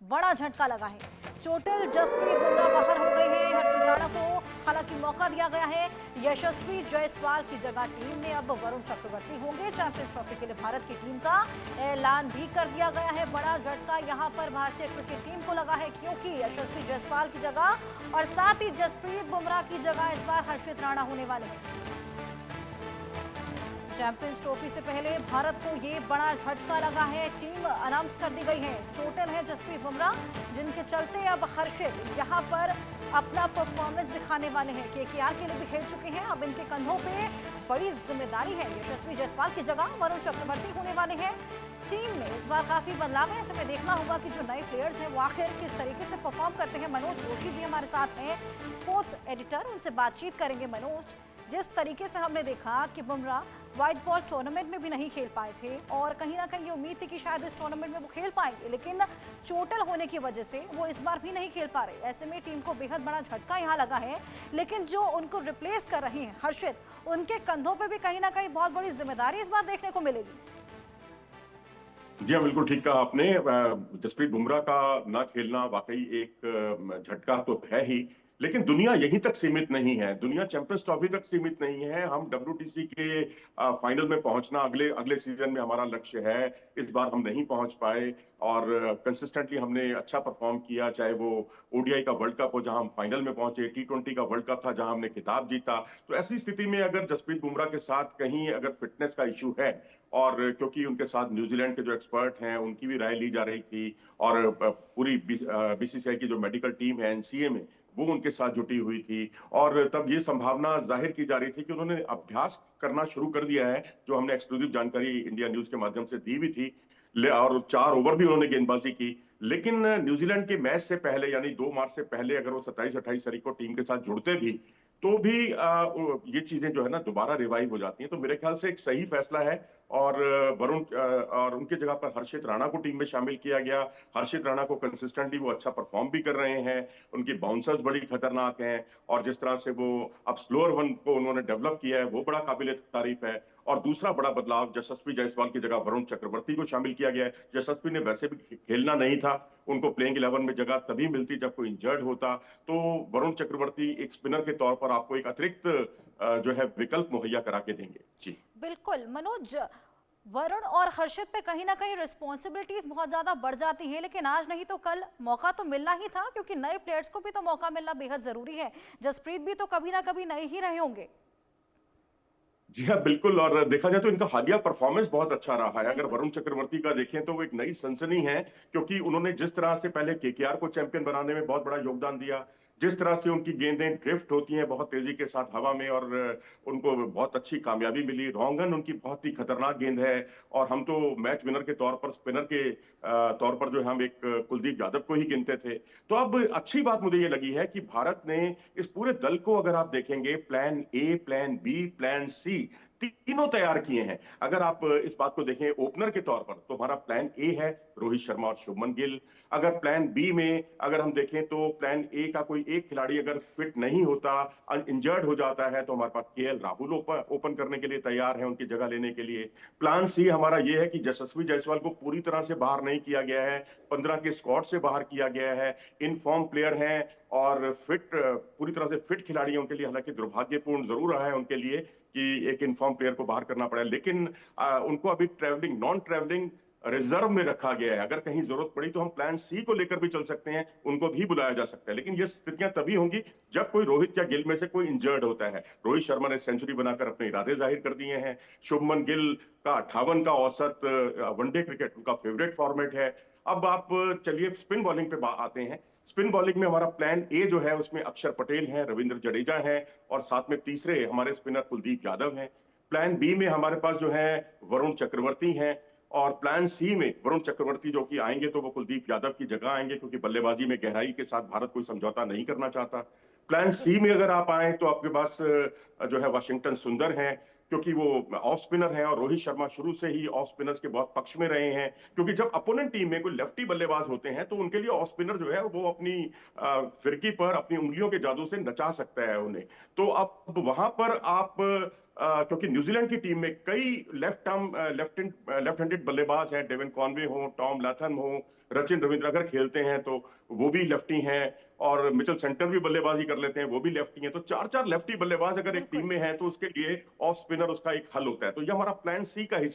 बड़ा झटका लगा है। चोटिल जसप्रीत बुमराह बाहर हो गए हैं। हर्षित राणा को हालांकि मौका दिया गया है। यशस्वी जायसवाल की जगह टीम में अब वरुण चक्रवर्ती होंगे। चैंपियंस ट्रॉफी के लिए भारत की टीम का ऐलान भी कर दिया गया है। बड़ा झटका यहां पर भारतीय क्रिकेट टीम को लगा है, क्योंकि यशस्वी जायसवाल की जगह और साथ ही जसप्रीत बुमराह की जगह इस बार हर्षित राणा होने वाले हैं। चैंपियंस ट्रॉफी से पहले भारत को ये बड़ा झटका लगा है। टीम अनाउंस कर दी गई है। चोटिल है जसप्रीत बुमराह, जिनके चलते अब हर्षित यहां पर अपना परफॉर्मेंस दिखाने वाले हैं। केकेआर के लिए भी खेल चुके हैं। अब इनके कंधों पे बड़ी जिम्मेदारी है। यशस्वी जायसवाल की जगह वरुण चक्रवर्ती होने वाले हैं। टीम में इस बार काफी बदलाव है। ऐसे में देखना होगा कि जो नए प्लेयर्स हैं वो आखिर किस तरीके से परफॉर्म करते हैं। मनोज जोशी जी हमारे साथ हैं, स्पोर्ट्स एडिटर, उनसे बातचीत करेंगे। मनोज, जिस तरीके से हमने देखा कि बुमराह व्हाइट बॉल टूर्नामेंट में भी नहीं खेल पाए थे और कहीं ना कहीं ये उम्मीद थी कि शायद इस टूर्नामेंट में वो खेल पाएंगे, लेकिन चोटिल होने की वजह से वो इस बार भी नहीं खेल पा रहे। ऐसे में टीम को बेहद बड़ा झटका यहाँ लगा है। लेकिन जो उनको रिप्लेस कर रहे हैं हर्षित, उनके कंधों पे भी कहीं ना कहीं बहुत बड़ी जिम्मेदारी इस बार देखने को मिलेगी। जी हाँ, बिल्कुल ठीक कहा आपने। जसप्रीत बुमराह का ना खेलना वाकई एक झटका तो है ही, लेकिन दुनिया यहीं तक सीमित नहीं है। दुनिया चैंपियंस ट्रॉफी तक सीमित नहीं है। हम डब्ल्यूटीसी के फाइनल में पहुंचना अगले अगले सीजन में हमारा लक्ष्य है। इस बार हम नहीं पहुंच पाए और कंसिस्टेंटली हमने अच्छा परफॉर्म किया, चाहे वो ओडीआई का वर्ल्ड कप हो जहां हम फाइनल में पहुंचे, टी20 का वर्ल्ड कप था जहां हमने खिताब जीता। तो ऐसी स्थिति में अगर जसप्रीत बुमराह के साथ कहीं अगर फिटनेस का इशू है, और क्योंकि उनके साथ न्यूजीलैंड के जो एक्सपर्ट हैं उनकी भी राय ली जा रही थी, और पूरी बीसीसीआई की जो मेडिकल टीम है एनसीए में, वो उनके साथ जुटी हुई थी। और तब ये संभावना जाहिर की जा रही थी कि उन्होंने अभ्यास करना शुरू कर दिया है, जो हमने एक्सक्लूसिव जानकारी इंडिया न्यूज के माध्यम से दी भी थी। और 4 ओवर भी उन्होंने गेंदबाजी की। लेकिन न्यूजीलैंड के मैच से पहले, यानी 2 मार्च से पहले, अगर वो 27-28 तारीख को टीम के साथ जुड़ते भी तो भी ये चीजें जो है ना दोबारा रिवाइव हो जाती हैं। तो मेरे ख्याल से एक सही फैसला है। और वरुण और उनके जगह पर हर्षित राणा को टीम में शामिल किया गया। हर्षित राणा को कंसिस्टेंटली वो अच्छा परफॉर्म भी कर रहे हैं। उनकी बाउंसर्स बड़ी खतरनाक हैं, और जिस तरह से वो अब स्लोअर वन को उन्होंने डेवलप किया है वो बड़ा काबिल तारीफ है। और दूसरा बड़ा बदलाव, यशस्वी जायसवाल की जगह वरुण चक्रवर्ती को शामिल किया गया है। यशस्वी ने वैसे भी खेलना नहीं था, उनको प्लेइंग 11 में जगह तभी मिलती जब कोई इंजर्ड होता। तो वरुण चक्रवर्ती एक स्पिनर के तौर पर आपको एक अतिरिक्त जो है विकल्प मुहैया करा के देंगे। जी बिल्कुल मनोज, वरुण और हर्षित पे कहीं ना कहीं रिस्पॉन्सिबिलिटीज बहुत ज्यादा बढ़ जाती हैं, लेकिन आज नहीं तो कल मौका तो मिलना ही था, क्योंकि नए प्लेयर्स को भी तो मौका मिलना बेहद जरूरी है। जसप्रीत भी तो कभी ना कभी नए ही रहे होंगे। जी हाँ, बिल्कुल। और देखा जाए तो इनका हालिया परफॉर्मेंस बहुत अच्छा रहा है। अगर बिल्कुल। वरुण चक्रवर्ती का देखें तो वो एक नई सनसनी है, क्योंकि उन्होंने जिस तरह से पहले केकेआर को चैंपियन बनाने में बहुत बड़ा योगदान दिया, जिस तरह से उनकी गेंदें ड्रिफ्ट होती हैं बहुत तेजी के साथ हवा में, और उनको बहुत अच्छी कामयाबी मिली। रोंगन उनकी बहुत ही खतरनाक गेंद है। और हम तो मैच विनर के तौर पर, स्पिनर के तौर पर जो है हम एक कुलदीप यादव को ही गिनते थे। तो अब अच्छी बात मुझे ये लगी है कि भारत ने इस पूरे दल को, अगर आप देखेंगे, plan A, plan B, plan C, तीनों तैयार किए हैं। अगर आप इस बात को देखें ओपनर के तौर पर, तो हमारा प्लान ए है रोहित शर्मा और शुभमन गिल। अगर प्लान बी में अगर हम देखें तो प्लान ए का कोई एक खिलाड़ी अगर फिट नहीं होता, इंजर्ड हो जाता है, तो हमारे पास केएल राहुल ओपन करने के लिए तैयार है, उनकी जगह लेने के लिए। प्लान सी हमारा ये है कि यशस्वी जायसवाल को पूरी तरह से बाहर नहीं किया गया है, 15 के स्क्वाड से बाहर किया गया है। इन फॉर्म प्लेयर हैं और फिट, पूरी तरह से फिट खिलाड़ियों के लिए, हालांकि दुर्भाग्यपूर्ण जरूर रहा है उनके लिए कि एक इनफॉर्म प्लेयर को बाहर करना पड़ा, लेकिन उनको अभी ट्रैवलिंग, नॉन ट्रैवलिंग रिजर्व में रखा गया है। अगर कहीं जरूरत पड़ी तो हम प्लान सी को लेकर भी चल सकते हैं, उनको भी बुलाया जा सकता है। लेकिन ये स्थितियां तभी होंगी जब कोई रोहित या गिल में से कोई इंजर्ड होता है। रोहित शर्मा ने सेंचुरी बनाकर अपने इरादे जाहिर कर दिए हैं। शुभमन गिल का 58 का औसत, वनडे क्रिकेट उनका फेवरेट फॉर्मेट है। अब आप चलिए स्पिन बॉलिंग पे आते हैं। स्पिन बॉलिंग में हमारा प्लान ए जो है उसमें अक्षर पटेल हैं, रविंद्र जडेजा हैं, और साथ में तीसरे हमारे स्पिनर कुलदीप यादव हैं। प्लान बी में हमारे पास जो है वरुण चक्रवर्ती हैं। और प्लान सी में वरुण चक्रवर्ती जो कि आएंगे तो वो कुलदीप यादव की जगह आएंगे, क्योंकि बल्लेबाजी में गहराई के साथ भारत कोई समझौता नहीं करना चाहता। प्लान जी। सी में अगर आप आए तो आपके पास जो है वाशिंगटन सुंदर हैं, क्योंकि वो ऑफ स्पिनर है और रोहित शर्मा शुरू से ही ऑफ स्पिनर्स के बहुत पक्ष में रहे हैं। क्योंकि जब अपोनेंट टीम में कोई लेफ्टी बल्लेबाज होते हैं तो उनके लिए ऑफ स्पिनर जो है वो अपनी फिरकी पर अपनी उंगलियों के जादू से नचा सकता है उन्हें। तो अब वहां पर आप क्योंकि न्यूजीलैंड की टीम में कई लेफ्ट हैंडेड बल्लेबाज हैं, डेविन कॉनवे हो, टॉम लाथम हो, रचिन रविंद्र अगर खेलते हैं तो वो भी लेफ्टी हैं, और मिचेल सेंटर भी बल्लेबाजी कर लेते हैं, वो भी लेफ्टी हैं। तो चार चार लेफ्टी बल्लेबाज अगर एक टीम बिल्कुल। में है तो उसके लिए ऑफ स्पिनर उसका एक हल होता है। तो ये हमारा प्लान सी का हिस्सा